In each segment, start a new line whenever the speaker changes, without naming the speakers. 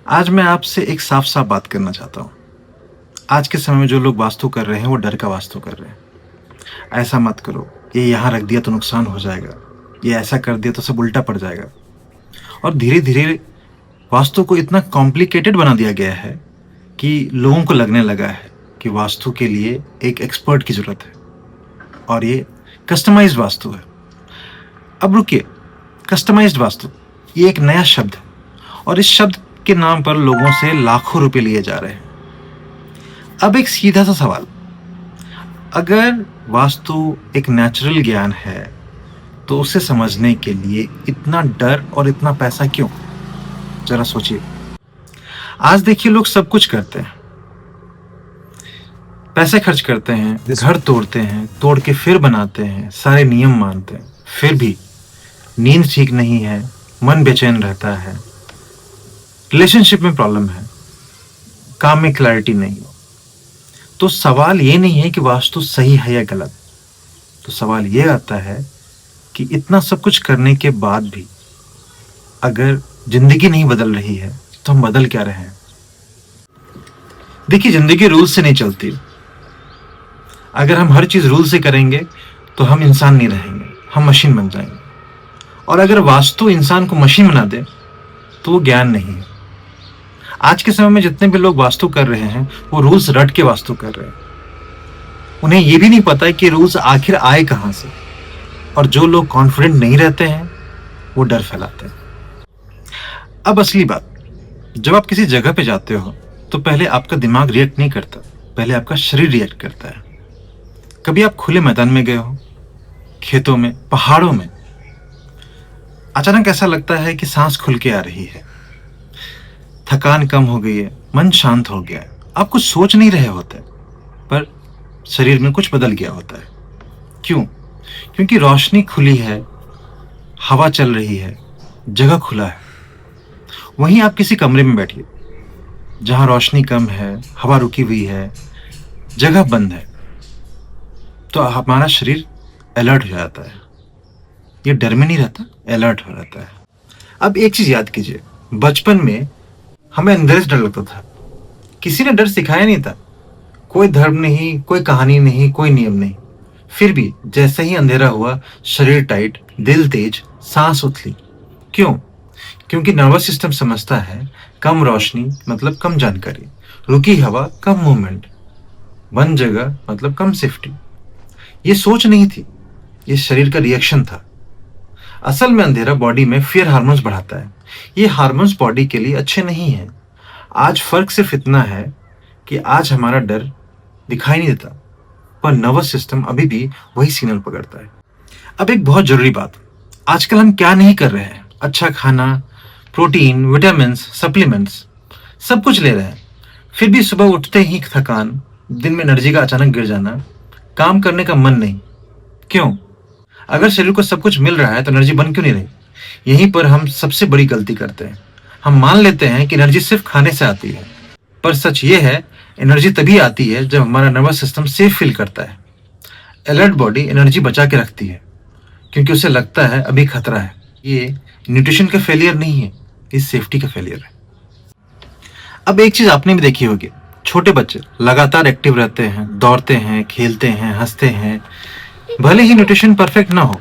आज मैं आपसे एक साफ साफ बात करना चाहता हूँ। आज के समय में जो लोग वास्तु कर रहे हैं वो डर का वास्तु कर रहे हैं। ऐसा मत करो, ये यहाँ रख दिया तो नुकसान हो जाएगा, ये ऐसा कर दिया तो सब उल्टा पड़ जाएगा। और धीरे धीरे वास्तु को इतना कॉम्प्लिकेटेड बना दिया गया है कि लोगों को लगने लगा है कि वास्तु के लिए एक एक्सपर्ट की ज़रूरत है और ये कस्टमाइज्ड वास्तु है। अब रुकिए, कस्टमाइज्ड वास्तु ये एक नया शब्द है और इस शब्द के नाम पर लोगों से लाखों रुपए लिए जा रहे हैं। अब एक सीधा सा सवाल, अगर वास्तु एक नेचुरल ज्ञान है तो उसे समझने के लिए इतना डर और इतना पैसा क्यों? जरा सोचिए। आज देखिए, लोग सब कुछ करते हैं, पैसे खर्च करते हैं, घर तोड़ते हैं, तोड़ के फिर बनाते हैं, सारे नियम मानते हैं, फिर भी नींद ठीक नहीं है, मन बेचैन रहता है, रिलेशनशिप में प्रॉब्लम है, काम में क्लैरिटी नहीं हो। तो सवाल ये नहीं है कि वास्तु सही है या गलत, तो सवाल ये आता है कि इतना सब कुछ करने के बाद भी अगर जिंदगी नहीं बदल रही है तो हम बदल क्या रहे हैं? देखिए, जिंदगी रूल से नहीं चलती। अगर हम हर चीज रूल से करेंगे तो हम इंसान नहीं रहेंगे, हम मशीन बन जाएंगे। और अगर वास्तु इंसान को मशीन बना दे तो वो ज्ञान नहीं है। आज के समय में जितने भी लोग वास्तु कर रहे हैं वो रूल्स रट के वास्तु कर रहे हैं। उन्हें ये भी नहीं पता है कि रूल्स आखिर आए कहां से। और जो लोग कॉन्फिडेंट नहीं रहते हैं वो डर फैलाते हैं। अब असली बात, जब आप किसी जगह पे जाते हो तो पहले आपका दिमाग रिएक्ट नहीं करता, पहले आपका शरीर रिएक्ट करता है। कभी आप खुले मैदान में गए हो, खेतों में, पहाड़ों में, अचानक ऐसा लगता है कि सांस खुल के आ रही है, थकान कम हो गई है, मन शांत हो गया है। आप कुछ सोच नहीं रहे होते पर शरीर में कुछ बदल गया होता है। क्यों? क्योंकि रोशनी खुली है, हवा चल रही है, जगह खुला है। वहीं आप किसी कमरे में बैठिए जहां रोशनी कम है, हवा रुकी हुई है, जगह बंद है, तो हमारा शरीर अलर्ट हो जाता है। ये डर में नहीं रहता, अलर्ट हो जाता है। अब एक चीज याद कीजिए, बचपन में हमें अंधेरे से डर लगता था, किसी ने डर सिखाया नहीं था। कोई धर्म नहीं, कोई कहानी नहीं, कोई नियम नहीं। फिर भी जैसे ही अंधेरा हुआ, शरीर टाइट, दिल तेज, सांस उथली। क्यों? क्योंकि नर्वस सिस्टम समझता है कम रोशनी मतलब कम जानकारी, रुकी हवा कम मूवमेंट, बंद जगह मतलब कम सेफ्टी। ये सोच नहीं थी, ये शरीर का रिएक्शन था। असल में अंधेरा बॉडी में फियर हार्मोन्स बढ़ाता है। ये हार्मोन्स बॉडी के लिए अच्छे नहीं हैं। आज फर्क सिर्फ इतना है कि आज हमारा डर दिखाई नहीं देता पर नर्वस सिस्टम अभी भी वही सिग्नल पकड़ता है। अब एक बहुत जरूरी बात, आजकल हम क्या नहीं कर रहे हैं? अच्छा खाना, प्रोटीन, विटामिन्स, सप्लीमेंट्स, सब कुछ ले रहे हैं, फिर भी सुबह उठते ही थकान, दिन में एनर्जी का अचानक गिर जाना, काम करने का मन नहीं। क्यों? अगर शरीर को सब कुछ मिल रहा है तो एनर्जी बन क्यों नहीं रही? यहीं पर हम सबसे बड़ी गलती करते हैं। हम मान लेते हैं कि एनर्जी सिर्फ खाने से आती है, पर सच ये है एनर्जी तभी आती है जब हमारा नर्वस सिस्टम सेफ फील करता है। अलर्ट बॉडी एनर्जी बचा के रखती है क्योंकि उसे लगता है अभी खतरा है। ये न्यूट्रिशन का फेलियर नहीं है, ये सेफ्टी का फेलियर है। अब एक चीज आपने भी देखी होगी, छोटे बच्चे लगातार एक्टिव रहते हैं, दौड़ते हैं, खेलते हैं, हंसते हैं। भले ही न्यूट्रिशन परफेक्ट ना हो,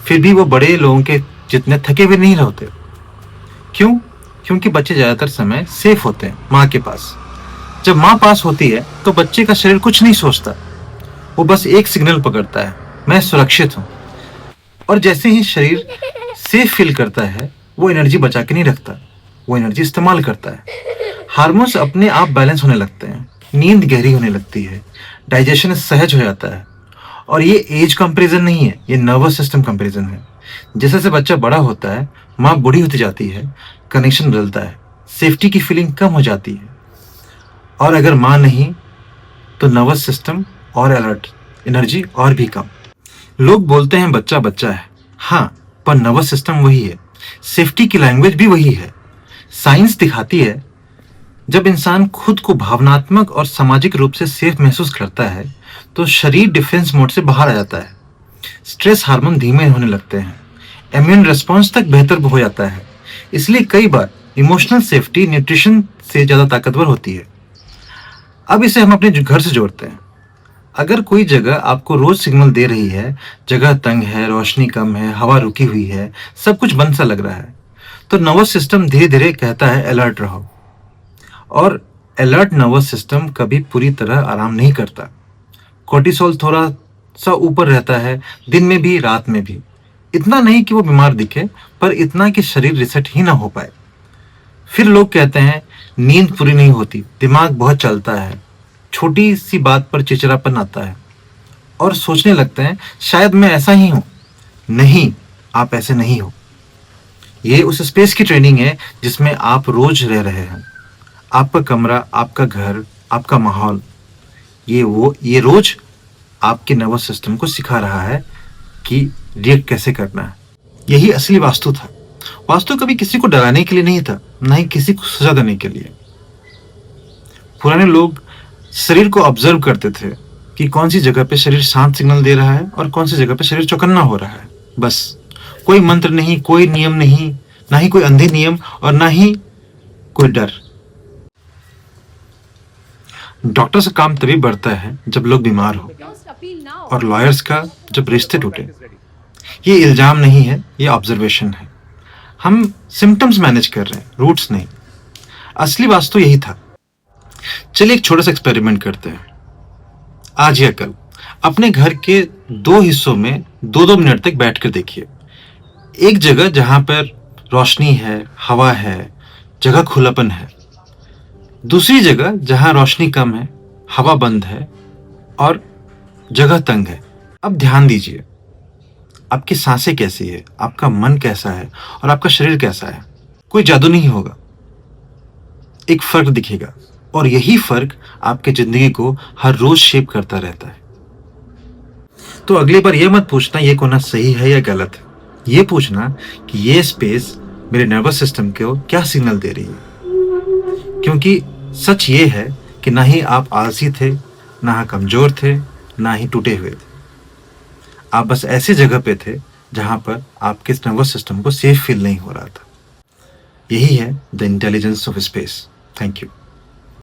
फिर भी वो बड़े लोगों के जितने थके हुए नहीं होते। क्यों? क्योंकि बच्चे ज्यादातर समय सेफ होते हैं माँ के पास। जब माँ पास होती है तो बच्चे का शरीर कुछ नहीं सोचता, वो बस एक सिग्नल पकड़ता है, मैं सुरक्षित हूँ। और जैसे ही शरीर सेफ फील करता है वो एनर्जी बचा के नहीं रखता, वो एनर्जी इस्तेमाल करता है। हार्मोन्स अपने आप बैलेंस होने लगते हैं, नींद गहरी होने लगती है, डाइजेशन सहज हो जाता है। और ये एज कंपैरिजन नहीं है, ये नर्वस सिस्टम कंपैरिजन है। जैसे जैसे बच्चा बड़ा होता है, माँ बूढ़ी होती जाती है, कनेक्शन बदलता है, सेफ्टी की फीलिंग कम हो जाती है। और अगर माँ नहीं तो नर्वस सिस्टम और अलर्ट, एनर्जी और भी कम। लोग बोलते हैं बच्चा बच्चा है, हाँ, पर नर्वस सिस्टम वही है, सेफ्टी की लैंग्वेज भी वही है। साइंस दिखाती है जब इंसान खुद को भावनात्मक और सामाजिक रूप से सेफ महसूस करता है तो शरीर डिफेंस मोड से बाहर आ जाता है, स्ट्रेस हार्मोन धीमे होने लगते हैं, इम्यून रिस्पॉन्स तक बेहतर हो जाता है। इसलिए कई बार इमोशनल सेफ्टी न्यूट्रिशन से ज़्यादा ताकतवर होती है। अब इसे हम अपने घर से जोड़ते हैं। अगर कोई जगह आपको रोज सिग्नल दे रही है, जगह तंग है, रोशनी कम है, हवा रुकी हुई है, सब कुछ बंद सा लग रहा है, तो नर्वस सिस्टम धीरे धीरे कहता है अलर्ट रहो। और अलर्ट नर्वस सिस्टम कभी पूरी तरह आराम नहीं करता। कोर्टिसोल थोड़ा सा ऊपर रहता है, दिन में भी रात में भी। इतना नहीं कि वो बीमार दिखे, पर इतना कि शरीर रिसेट ही ना हो पाए। फिर लोग कहते हैं नींद पूरी नहीं होती, दिमाग बहुत चलता है, छोटी सी बात पर चिड़चिड़ापन आता है, और सोचने लगते हैं शायद मैं ऐसा ही हूं। नहीं, आप ऐसे नहीं हो। ये उस स्पेस की ट्रेनिंग है जिसमें आप रोज रह रहे हैं। आपका कमरा, आपका घर, आपका माहौल, ये रोज आपके नर्वस सिस्टम को सिखा रहा है कि रिएक्ट कैसे करना है। यही असली वास्तु था। वास्तु कभी किसी को डराने के लिए नहीं था, ना ही किसी को सजा देने के लिए। पुराने लोग शरीर को ऑब्जर्व करते थे कि कौन सी जगह पे शरीर शांत सिग्नल दे रहा है और कौन सी जगह पे शरीर चौकन्ना हो रहा है। बस, कोई मंत्र नहीं, कोई नियम नहीं, ना ही कोई अंधे नियम और ना ही कोई डर। डॉक्टर्स का काम तभी बढ़ता है जब लोग बीमार हो, और लॉयर्स का जब रिश्ते टूटे। ये इल्जाम नहीं है, ये ऑब्जर्वेशन है। हम सिम्टम्स मैनेज कर रहे हैं, रूट्स नहीं। असली वास्तु यही था। चलिए एक छोटा सा एक्सपेरिमेंट करते हैं। आज या कल अपने घर के 2 हिस्सों में 2-2 मिनट तक बैठकर देखिए। एक जगह जहां पर रोशनी है, हवा है, जगह खुलापन है। दूसरी जगह जहां रोशनी कम है, हवा बंद है और जगह तंग है। अब ध्यान दीजिए, आपकी सांसें कैसी है, आपका मन कैसा है और आपका शरीर कैसा है। कोई जादू नहीं होगा, एक फर्क दिखेगा, और यही फर्क आपके जिंदगी को हर रोज शेप करता रहता है। तो अगली बार ये मत पूछना ये कोना सही है या गलत है। ये पूछना कि ये स्पेस मेरे नर्वस सिस्टम को क्या सिग्नल दे रही है। क्योंकि सच ये है कि ना ही आप आलसी थे, ना कमजोर थे, ना ही टूटे हुए थे। आप बस ऐसी जगह पे थे जहां पर आपके नर्वस सिस्टम को सेफ फील नहीं हो रहा था। यही है the intelligence of space. Thank you.